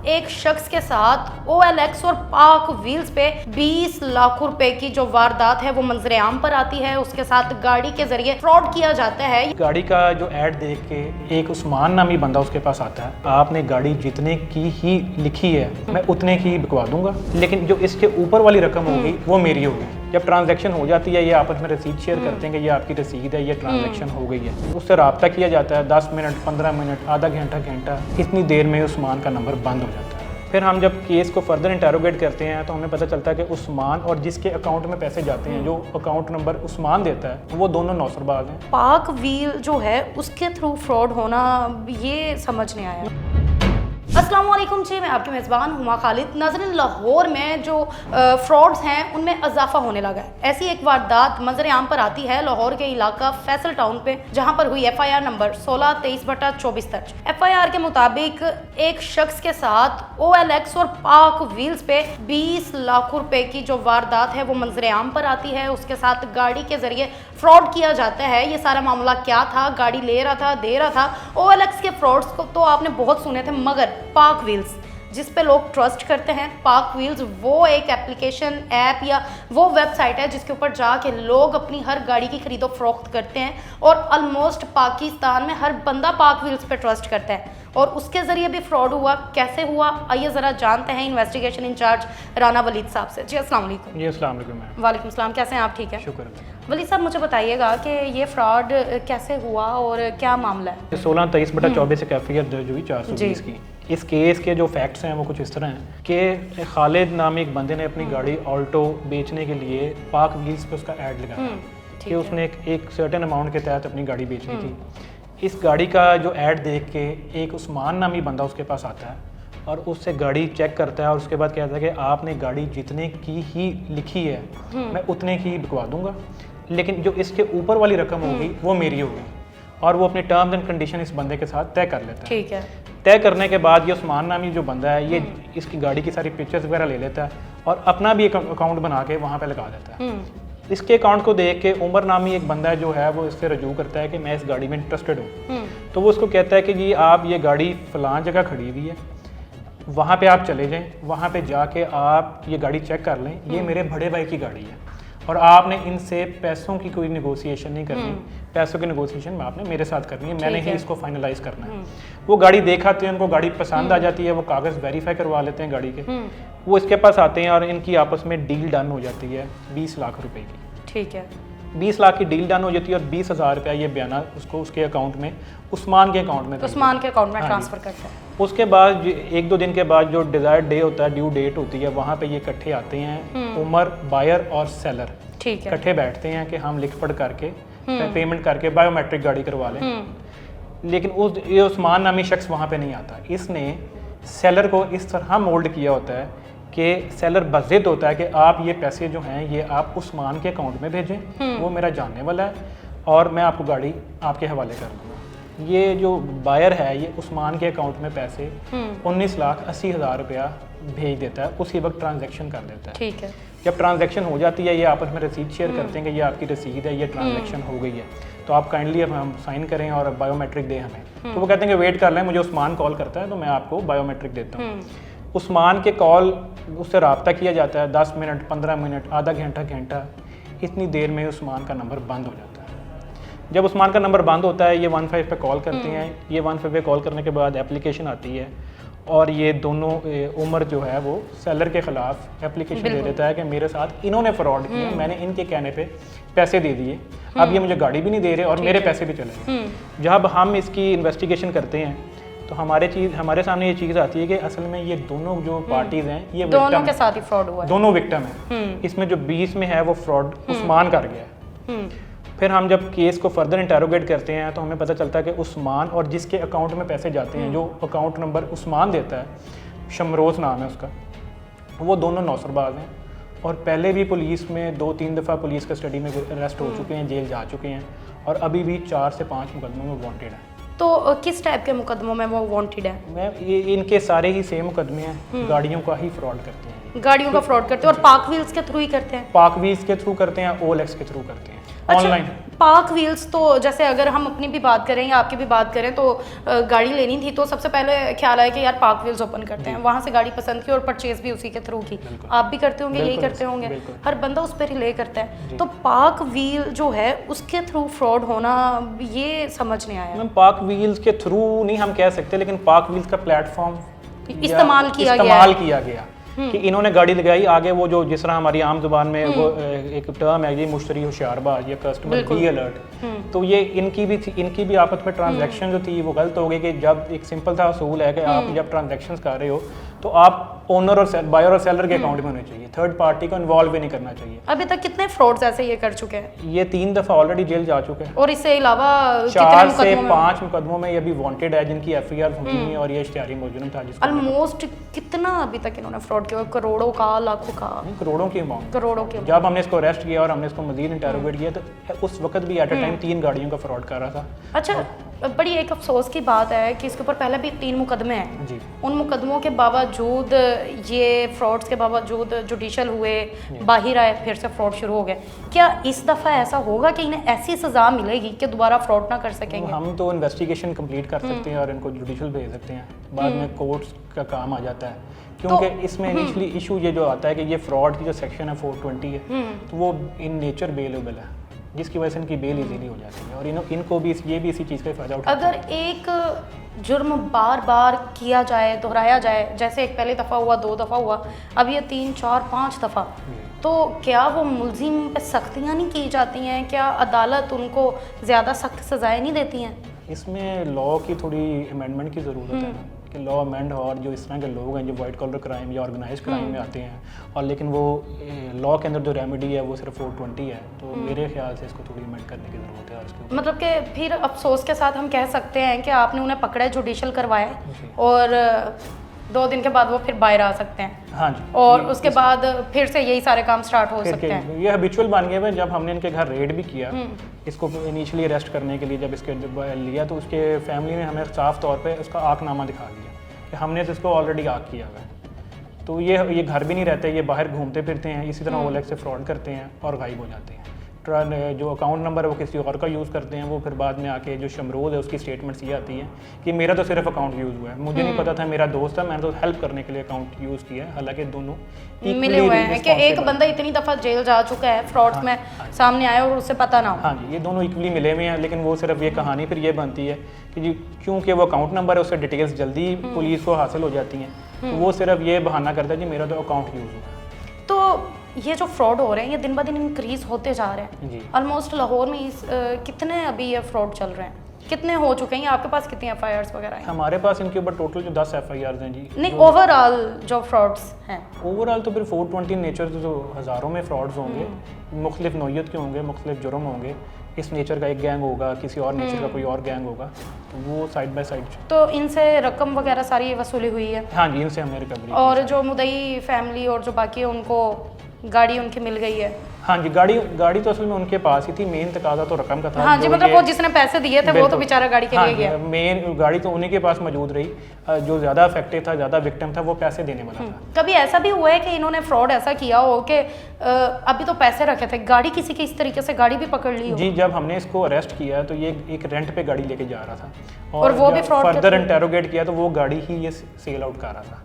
एक शख्स के साथ OLX और पाक व्हील्स पे 20 लाख रुपए की जो वारदात है वो मंजरे आम पर आती है। उसके साथ गाड़ी के जरिए फ्रॉड किया जाता है। गाड़ी का जो ऐड देख के एक उस्मान नामी बंदा उसके पास आता है, आपने गाड़ी जितने की ही लिखी है मैं उतने की ही बिकवा दूंगा, लेकिन जो इसके ऊपर वाली रकम होगी वो मेरी होगी। जब ट्रांजैक्शन हो जाती है ये आपस में रसीद शेयर करते हैं कि ये आपकी रसीद है, ये ट्रांजैक्शन हो गई है। उससे रब्ता किया जाता है 10 मिनट 15 मिनट आधा घंटा, इतनी देर में उस्मान का नंबर बंद हो जाता है। फिर हम जब केस को फर्दर इंटेरोगेट करते हैं तो हमें पता चलता है कि उस्मान और जिसके अकाउंट में पैसे जाते हैं, जो अकाउंट नंबर उस्मान देता है, वो दोनों नौसरबाज हैं। पाक व्हील जो है उसके थ्रू फ्रॉड होना ये समझ नहीं आया। अस्सलाम वालेकुम जी, मैं आपकी मेज़बान हुमा खालिद। नाज़रीन, लाहौर में जो फ्रॉड्स हैं उनमें इजाफा होने लगा है। ऐसी एक वारदात मंजर आम पर आती है लाहौर के इलाका फैसल टाउन पे, जहां पर हुई FIR नंबर 1623/24 दर्ज। FIR के मुताबिक एक शख्स के साथ OLX और पाक व्हील्स पे 20 लाख रुपए की जो वारदात है वो मंजर आम पर आती है। उसके साथ गाड़ी के जरिए फ्रॉड किया जाता है। ये सारा मामला क्या था? गाड़ी ले रहा था, दे रहा था। OLX के फ्रॉड्स को तो आपने बहुत सुने थे, मगर पाक व्हील्स जिस पे लोग ट्रस्ट करते हैं, पाक व्हील्स वो एक एप्लीकेशन ऐप या वो वेबसाइट है जिसके ऊपर जाके लोग अपनी हर गाड़ी की खरीदो फरोख्त करते हैं और ऑलमोस्ट पाकिस्तान में हर बंदा पाक व्हील्स पे ट्रस्ट करता है और उसके ज़रिए भी फ्रॉड हुआ। कैसे हुआ, आइए ज़रा जानते हैं इन्वेस्टिगेशन इंचार्ज राना वलीद साहब से। जी अस्सलाम वालेकुम। जी अस्सलाम वालेकुम। वालेकुम सलाम, कैसे हैं आप? ठीक है, शुक्र। वलीद साहब मुझे बताइएगा कि ये फ्रॉड कैसे हुआ और क्या मामला है? 1623/24 एक FIR दर्ज हुई 420 की। इस केस के जो फैक्ट्स हैं वो कुछ इस तरह हैं कि खालिद नामी एक बंदे ने अपनी गाड़ी ऑल्टो बेचने के लिए पाक व्हील्स पे उसका ऐड लगाया कि उसने एक सर्टेन अमाउंट के तहत अपनी गाड़ी बेचनी थी। इस गाड़ी का जो ऐड देख के एक उस्मान नामी बंदा उसके पास आता है और उससे गाड़ी चेक करता है और उसके बाद कहता है कि आपने गाड़ी जितने की ही लिखी है मैं उतने की ही बिकवा दूंगा, लेकिन जो इसके ऊपर वाली रकम होगी वो मेरी होगी। और वो अपने टर्म्स एंड कंडीशन इस बंदे के साथ तय कर लेता है। ठीक है। तय करने के बाद ये उस्मान नामी जो बंदा है ये इसकी गाड़ी की सारी पिक्चर्स वगैरह ले लेता है और अपना भी एक अकाउंट बना के वहाँ पे लगा देता है। इसके अकाउंट को देख के उमर नामी एक बंदा जो है वो इससे रजू करता है कि मैं इस गाड़ी में इंटरेस्टेड हूँ। तो वो उसको कहता है कि जी आप ये गाड़ी फलां जगह खड़ी हुई है, वहाँ पे आप चले जाएं, वहाँ पे जाके आप ये गाड़ी चेक कर लें, ये मेरे बड़े भाई की गाड़ी है और आपने इनसे पैसों की कोई नेगोशिएशन नहीं करनी। पैसों की नेगोशिएशन आपने मेरे साथ करनी है, मैंने ही इसको फाइनलाइज करना है। वो गाड़ी देखाते हैं, उनको गाड़ी पसंद आ जाती है, वो कागज़ वेरीफाई करवा लेते हैं गाड़ी के, वो इसके पास आते हैं और इनकी आपस में डील डन हो जाती है 20 लाख रुपए की। ठीक है। 20 लाख की डील डन हो जाती है और 20,000 रुपया ये बयाना उसको उसके अकाउंट में, उस्मान के अकाउंट में ट्रांसफ़र करता है। उसके बाद 1-2 दिन के बाद जो डिज़ायर्ड डे होता है, ड्यू डेट होती है, वहाँ पे ये इकट्ठे आते हैं, उमर, बायर और सेलर इकट्ठे बैठते हैं कि हम लिख पढ़ करके पेमेंट करके बायोमेट्रिक गाड़ी करवा लें। लेकिन ये उस्मान नामी शख्स वहाँ पे नहीं आता। इसने सेलर को इस तरह मोल्ड किया होता है कि सेलर बज़िद होता है कि आप ये पैसे जो हैं ये आप उस्मान के अकाउंट में भेजें, वो मेरा जानने वाला है और मैं आपको गाड़ी आपके हवाले कर दूँगा। ये जो बायर है ये उस्मान के अकाउंट में पैसे 19,80,000 रुपया भेज देता है, उसी वक्त ट्रांजैक्शन कर देता है। ठीक है। जब ट्रांजैक्शन हो जाती है ये आपस में रसीद शेयर करते हैं कि ये आपकी रसीद है, ये ट्रांजैक्शन हो गई है, तो आप काइंडली हम साइन करें और बायोमेट्रिक दें हमें। तो वो कहते हैं कि वेट कर लें, मुझे उस्मान कॉल करता है तो मैं आपको बायोमेट्रिक देता हूँ। उस्मान के कॉल उससे रब्ता किया जाता है 10 मिनट 15 मिनट आधा घंटा, इतनी देर में उस्मान का नंबर बंद हो जाता है। जब उस्मान का नंबर बंद होता है ये 15 पे कॉल करते हैं। ये 15 पे कॉल करने के बाद एप्लीकेशन आती है और ये दोनों उमर जो है वो सेलर के ख़िलाफ़ एप्लीकेशन दे देता है कि मेरे साथ इन्होंने फ्रॉड किया, मैंने इनके कहने पे पैसे दे दिए, अब ये मुझे गाड़ी भी नहीं दे रहे और मेरे पैसे भी चले गए। जब हम इसकी इन्वेस्टिगेशन करते हैं तो हमारे सामने ये चीज़ आती है कि असल में ये दोनों जो पार्टीज़ हैं ये दोनों के साथ ही फ्रॉड हुआ है। दोनों विक्टिम हैं। इसमें जो 20 में है वो फ्रॉड उस्मान कर गया है। फिर हम जब केस को फर्दर इंटेरोगेट करते हैं तो हमें पता चलता है कि उस्मान और जिसके अकाउंट में पैसे जाते हैं, जो अकाउंट नंबर उस्मान देता है, शमरोज़ नाम है उसका, वो दोनों नौसरबाज हैं और पहले भी पुलिस में 2-3 दफ़ा पुलिस कस्टडी में अरेस्ट हो चुके हैं, जेल जा चुके हैं और अभी भी 4 से 5 मुकदमों में वांटेड है। तो किस टाइप के मुकदमों में वो वांटेड है? इनके सारे ही सेम मुकदमे हैं, गाड़ियों का ही फ्रॉड करते हैं। गाड़ियों का फ्रॉड करते हैं और पार्क व्हील्स के थ्रू ही करते हैं। पार्क व्हील्स के थ्रू करते हैं, OLX के थ्रू करते हैं ऑनलाइन। पार्क व्हील्स तो जैसे अगर हम अपनी भी बात करें या आपकी भी बात करें तो गाड़ी लेनी थी तो सबसे पहले ख्याल आया कि यार पार्क व्हील्स ओपन करते हैं, वहाँ से गाड़ी पसंद की और परचेज भी उसी के थ्रू की। आप भी करते होंगे, यही करते होंगे, हर बंदा उस पर रिले करता है। तो पार्क व्हील जो है उसके थ्रू फ्रॉड होना, ये समझ नहीं आया। मैम पार्क व्हील्स के थ्रू नहीं हम कह सकते, लेकिन पार्क व्हील्स का प्लेटफॉर्म इस्तेमाल किया गया कि इन्होंने गाड़ी लगाई आगे, वो जो जिस तरह हमारी आम जुबान में वो एक टर्म है, ये मुश्तरी होशियारबाज या कस्टमर बी अलर्ट, तो ये इनकी भी आपस में ट्रांजैक्शन जो थी वो गलत हो गई कि जब एक सिंपल सा असूल है कि आप जब ट्रांजैक्शंस कर रहे हो तो आप ओनर और बायर और सेलर के अकाउंट में होने चाहिए, थर्ड पार्टी को इन्वॉल्व भी नहीं करना चाहिए। अभी तक कितने फ्रॉड्स ऐसे ये कर चुके हैं? ये 3 दफ़ा ऑलरेडी जेल जा चुके हैं और इससे अलावा 4 से 5 मुकदमों में ये अभी वांटेड है, जिनकी FIR हुई है और ये इश्तिहारी मुजरिम था जिसको ऑलमोस्ट कितना अभी तक इन्होंने फ्रॉड किया? करोड़ों का, लाखों का? करोड़ों की अमाउंट, करोड़ों की। जब हमने इसको अरेस्ट किया और हमने इसको मजीद इंटरोगेट किया तो उस वक्त भी एट अ टाइम 3 गाड़ियों का फ्रॉड कर रहा था। अच्छा, बड़ी एक अफसोस की बात है कि इसके ऊपर पहले भी 3 मुकदमे हैं जी। उन मुकदमों के बावजूद, ये फ्रॉड्स के बावजूद जुडिशल हुए, बाहर आए, फिर से फ्रॉड शुरू हो गए। क्या इस दफ़ा ऐसा होगा कि इन्हें ऐसी सज़ा मिलेगी कि दोबारा फ्रॉड ना कर सकेंगे? हम तो इन्वेस्टिगेशन कंप्लीट कर सकते हैं और इनको जुडिशल भेज सकते हैं, बाद में कोर्ट्स का काम आ जाता है, क्योंकि इसमें इनिशियली इशू ये जो आता है कि ये फ्रॉड की जो सेक्शन है 420 है, तो वो इन नेचर बेलेबल है, जिसकी वजह से इनकी बेल इजीली हो जाती है और इनको भी ये भी इसी चीज़ का फ़ायदा उठाते हैं। अगर एक जुर्म बार बार किया जाए, दोहराया जाए, जैसे एक पहली दफ़ा हुआ, 2 दफ़ा हुआ, अब ये 3, 4, 5 दफ़ा, तो क्या वो मुलजिम पे सख्तियाँ नहीं की जाती हैं? क्या अदालत उनको ज़्यादा सख्त सज़ाएँ नहीं देती हैं? इसमें लॉ की थोड़ी अमेंडमेंट की ज़रूरत है कि लॉ अमेंड हो, और जो इस तरह के लोग हैं जो वाइट कॉलर क्राइम या ऑर्गेनाइज क्राइम में आते हैं और लेकिन वो लॉ के अंदर जो रेमेडी है वो सिर्फ 420 है, तो मेरे ख्याल से इसको थोड़ी अमेंड करने की ज़रूरत है। इसके मतलब कि फिर अफसोस के साथ हम कह सकते हैं कि आपने उन्हें पकड़ा, जुडिशल करवाया और 2 दिन के बाद वो फिर बाहर आ सकते हैं। हाँ जी, और उसके बाद फिर से यही सारे काम स्टार्ट हो सकते हैं। ये हैबिचुअल बन गए हैं। जब हमने इनके घर रेड भी किया इसको इनिशियली अरेस्ट करने के लिए, जब इसके लिया तो उसके फैमिली ने हमें साफ तौर पे उसका आकनामा दिखा दिया कि हमने तो इसको ऑलरेडी आग किया हुआ है। तो ये घर भी नहीं रहते, ये बाहर घूमते फिरते हैं, इसी तरह OLX से फ्रॉड करते हैं और गायब हो जाते हैं। जो अकाउंट नंबर है वो किसी और का यूज़ करते हैं, वो फिर बाद में आके जो शमरोज़ है उसकी स्टेटमेंट्स ये आती है कि मेरा तो सिर्फ अकाउंट यूज़ हुआ है, मुझे नहीं पता था, मेरा दोस्त है, मैंने तो हेल्प करने के लिए अकाउंट यूज़ किया है। हालांकि दोनों मिले हुए हैं कि एक बंदा इतनी दफ़ा जेल जा चुका है फ्रॉड्स में, सामने आया और उससे पता ना हो। हाँ जी, ये दोनों इक्वली मिले हुए हैं, लेकिन वो सिर्फ ये कहानी फिर ये बनती है कि जी क्योंकि वो अकाउंट नंबर है उससे डिटेल्स जल्दी पुलिस को हासिल हो जाती हैं, तो वो सिर्फ ये बहाना करता है जी मेरा तो अकाउंट यूज़ हुआ। तो ये जो फ्रॉड हो रहे हैं ये दिन ब दिन इंक्रीज होते जा रहे हैं जी। ऑलमोस्ट लाहौर में कितने अभी ये फ्रॉड चल रहे हैं, कितने हो चुके हैं? आपके पास कितनी FIRs वगैरह हैं? हमारे पास इनके ऊपर टोटल जो 10 FIRs हैं जी। नहीं, ओवरऑल जो फ्रॉड्स हैं? ओवरऑल तो फिर 420 नेचर जो हज़ारों में फ्रॉड्स होंगे, मुख्तलिफ नौइयत के होंगे, मुख्तलिफ जुर्म होंगे, इस नेचर का एक गैंग होगा, किसी और नेचर का कोई और गैंग होगा, तो वो साइड बाय साइड। तो इनसे रकम वगैरह सारी वसूली हुई है? हाँ जी, इनसे हमने रिकवरी। और जो मुदई फैमिली और जो बाकी है उनको गाड़ी उनकी मिल गई है? हाँ जी, गाड़ी तो असल में उनके पास ही थी, मेन तकाजा तो रकम का था। हाँ जी, मतलब वो जिसने पैसे दिए थे वो तो बेचारा गाड़ी के लिए गया। मेन गाड़ी तो उन्हीं के पास मौजूद रही, जो ज़्यादा अफेक्टेड था, ज़्यादा विक्टिम था, वो पैसे देने वाला था। कभी ऐसा भी हुआ है कि इन्होंने फ्रॉड ऐसा किया हो कि अभी तो पैसे रखे थे, गाड़ी किसी की इस तरीके से गाड़ी भी पकड़ ली हो? जी, जब हमने इसको अरेस्ट किया तो ये एक रेंट पे गाड़ी लेके जा रहा था और वो भी फ्रॉड फर्दर इंटेरोगेट किया तो वो गाड़ी ही ये सेल आउट कर रहा था,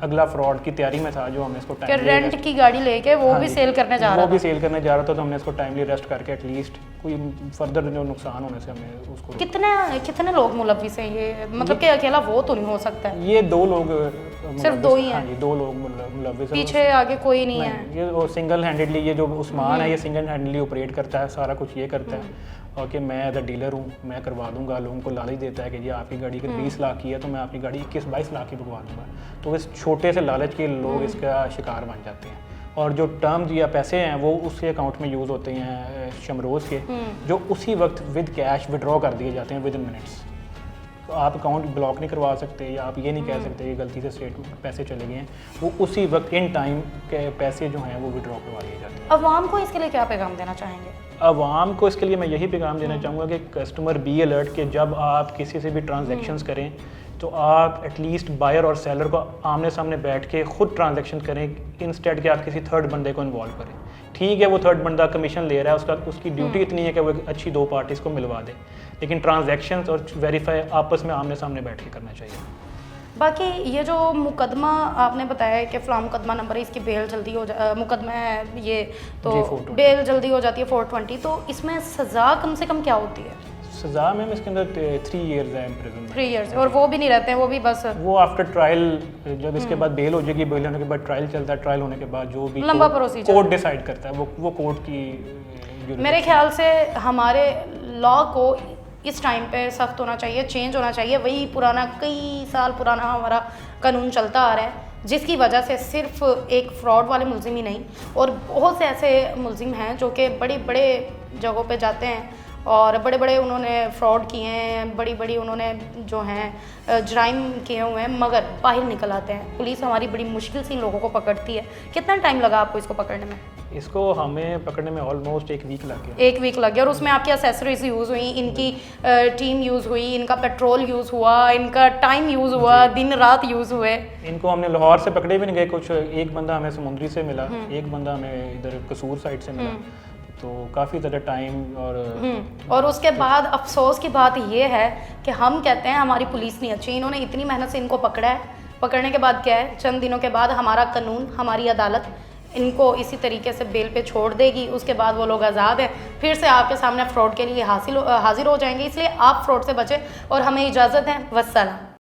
अगला फ्रॉड की तैयारी में था, जो हमने इसको टाइमली रेंट की गाड़ी लेके वो भी सेल करने जा रहा था। वो भी सेल करने जा रहा था, तो हमने इसको टाइमली अरेस्ट करके एटलीस्ट कोई फर्दर जो नुकसान होने से हमें उसको। कितने लोग मुलविस हैं ये? मतलब कि अकेला वो तो नहीं हो सकता है? ये 2 लोग सिर्फ 2 ही हैं? हाँ जी, 2 लोग मुलविस हैं, पीछे आगे कोई नहीं है? ये वो सिंगल हैंडेडली, ये जो उस्मान है ये सिंगल हैंडेडली ऑपरेट करता है, सारा कुछ ये करता है और कि मैं एज अ डीलर हूँ, मैं करवा दूंगा, लोगों को लालच देता है कि जी आपकी गाड़ी अगर 20 लाख की है तो मैं आपकी गाड़ी 21-22 लाख की बिकवा दूंगा। तो इस छोटे से लालच के लोग इसका शिकार बन जाते हैं और जो टर्म्स या पैसे हैं वो उसके अकाउंट में यूज़ होते हैं शमरोज़ के, जो उसी वक्त विद कैश विड्रॉ कर दिए जाते हैं विद इन मिनट्स। तो आप अकाउंट ब्लॉक नहीं करवा सकते या आप ये नहीं कह सकते कि गलती से स्टेटमेंट पैसे चले गए हैं, वो उसी वक्त इन टाइम के पैसे जो हैं वो विड्रॉ करवा दिए जाते हैं। अवाम को इसके लिए क्या पैगाम देना चाहेंगे? अवाम को इसके लिए मैं यही पैगाम देना चाहूँगा कि कस्टमर बी अलर्ट, कि जब आप किसी से भी ट्रांजैक्शंस करें तो आप एटलीस्ट बायर और सेलर को आमने सामने बैठ के खुद ट्रांजैक्शन करें, इंस्टेड कि आप किसी थर्ड बंदे को इन्वॉल्व करें। ठीक है, वो थर्ड बंदा कमीशन ले रहा है, उसकी ड्यूटी इतनी है कि वो एक अच्छी 2 पार्टीज़ को मिलवा दे, लेकिन ट्रांजैक्शंस और वेरीफाई आपस में आमने सामने बैठ के करना चाहिए। बाकी ये जो मुकदमा आपने बताया कि फ़लाँ मुकदमा नंबर है, इसकी बेल जल्दी हो मुकदमा है ये, तो जी, 420 बेल जल्दी हो जाती है 420, तो इसमें सज़ा कम से कम क्या होती है? सज़ा मैम इसके अंदर 3 इयर्स है इम्प्रिजनमेंट। 3 इयर्स, और वो भी नहीं रहते हैं, वो भी बस वो आफ्टर ट्रायल, जब इसके बाद बेल हो जाएगी, बेल होने के बाद ट्रायल चलता है, ट्रायल होने के बाद जो भी लंबा प्रोसीजर कोर्ट डिसाइड करता है, वो कोर्ट की मेरे ख्याल से हमारे लॉ को इस टाइम पे सख्त होना चाहिए, चेंज होना चाहिए। वही पुराना, कई साल पुराना हमारा कानून चलता आ रहा है, जिसकी वजह से सिर्फ एक फ्रॉड वाले मुलजिम ही नहीं, और बहुत से ऐसे मुलजिम हैं जो कि बड़े बड़े जगहों पे जाते हैं और बड़े बड़े उन्होंने फ्रॉड किए हैं, बड़ी बड़ी उन्होंने जो हैं जराइम किए हुए हैं, मगर बाहर निकल आते हैं। पुलिस हमारी बड़ी मुश्किल से इन लोगों को पकड़ती है। कितना टाइम लगा आपको इसको पकड़ने में? इसको हमें पकड़ने में ऑलमोस्ट 1 वीक लग गया। 1 वीक लग गया, और उसमें आपकी एसेसरीज यूज़ हुई, इनकी टीम यूज़ हुई, इनका पेट्रोल यूज़ हुआ, इनका टाइम यूज़ हुआ, दिन रात यूज़ हुए। इनको हमने लाहौर से पकड़े भी नहीं गए, कुछ एक बंदा हमें समुंदरी से मिला, एक बंदा हमें इधर कसूर साइड से मिला, तो काफ़ी ज़्यादा टाइम और उसके बाद अफसोस की बात ये है कि हम कहते हैं हमारी पुलिस नहीं अच्छी, इन्होंने इतनी मेहनत से इनको पकड़ा है, पकड़ने के बाद क्या है, चंद दिनों के बाद हमारा कानून, हमारी अदालत इनको इसी तरीके से बेल पे छोड़ देगी, उसके बाद वो लोग आज़ाद हैं, फिर से आपके सामने फ़्रॉड के लिए हाजिर हो जाएंगे। इसलिए आप फ़्रॉड से बचें और हमें इजाज़त है। वस्सलाम।